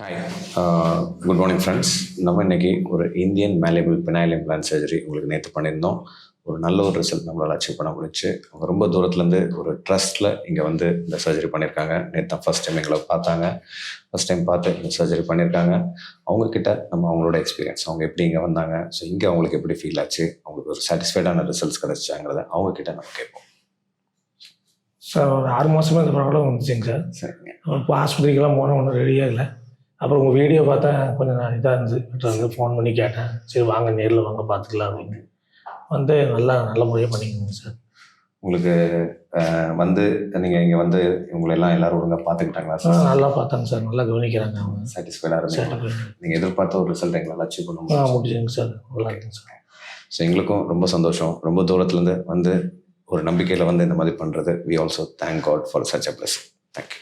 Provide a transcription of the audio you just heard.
Hi, good morning friends. நம்ம இன்றைக்கி ஒரு இந்தியன் மேலேபிள் பினாயில் இம்ப்ளான்ட் சர்ஜரி உங்களுக்கு நேற்று பண்ணியிருந்தோம். ஒரு நல்ல ஒரு ரிசல்ட் நம்மளால் அச்சீவ் பண்ண முடிச்சு. அவங்க ரொம்ப தூரத்துலேருந்து ஒரு ட்ரஸ்ட்டில் இங்கே வந்து இந்த சர்ஜரி பண்ணியிருக்காங்க. நேற்று தான் ஃபஸ்ட் டைம் எங்களை பார்த்தாங்க. ஃபஸ்ட் டைம் பார்த்து இந்த சர்ஜரி பண்ணியிருக்காங்க. அவங்கக்கிட்ட நம்ம அவங்களோட எக்ஸ்பீரியன்ஸ், அவங்க எப்படி இங்கே வந்தாங்க, ஸோ இங்கே அவங்களுக்கு எப்படி ஃபீல் ஆச்சு, அவங்களுக்கு ஒரு சாட்டிஸ்ஃபைடான ரிசல்ட்ஸ் கிடச்சாங்கிறத அவங்கக்கிட்ட நம்ம கேட்போம். சார் ஒரு 6 மாதமாக இந்த ப்ராப்ளம் வந்துச்சுங்க சார். சரிங்க. இப்போ ஆஸ்பத்திரிக்கெல்லாம் போனால் ஒன்றும் ரெடியாக இல்லை. அப்புறம் உங்கள் வீடியோ பார்த்தா கொஞ்சம் இதாக இருந்துச்சு. ஃபோன் பண்ணி கேட்டேன், சரி வாங்க நேரில் வாங்க பார்த்துக்கலாம் அப்படின்னு வந்து நல்ல முறையாக பண்ணிக்கோங்க சார். உங்களுக்கு வந்து நீங்கள் இங்கே வந்து இவங்களெல்லாம் எல்லோரும் ஒழுங்காக பார்த்துக்கிட்டாங்களா சார்? நல்லா பார்த்தாங்க சார், நல்லா கவனிக்கிறாங்க. அவங்க சாட்டிஸ்ஃபைடாக இருந்தாங்க. நீங்கள் எதிர்பார்த்த ஒரு ரிசல்ட் எங்களால் அச்சீவ் பண்ண முடியுங்க சார். நல்லா இருக்குங்க சார். ஸோ எங்களுக்கும் ரொம்ப சந்தோஷம். ரொம்ப தூரத்துலேருந்து வந்து ஒரு நம்பிக்கையில் வந்து இந்த மாதிரி பண்ணுறது. We also thank God for such a blessing. Thank you.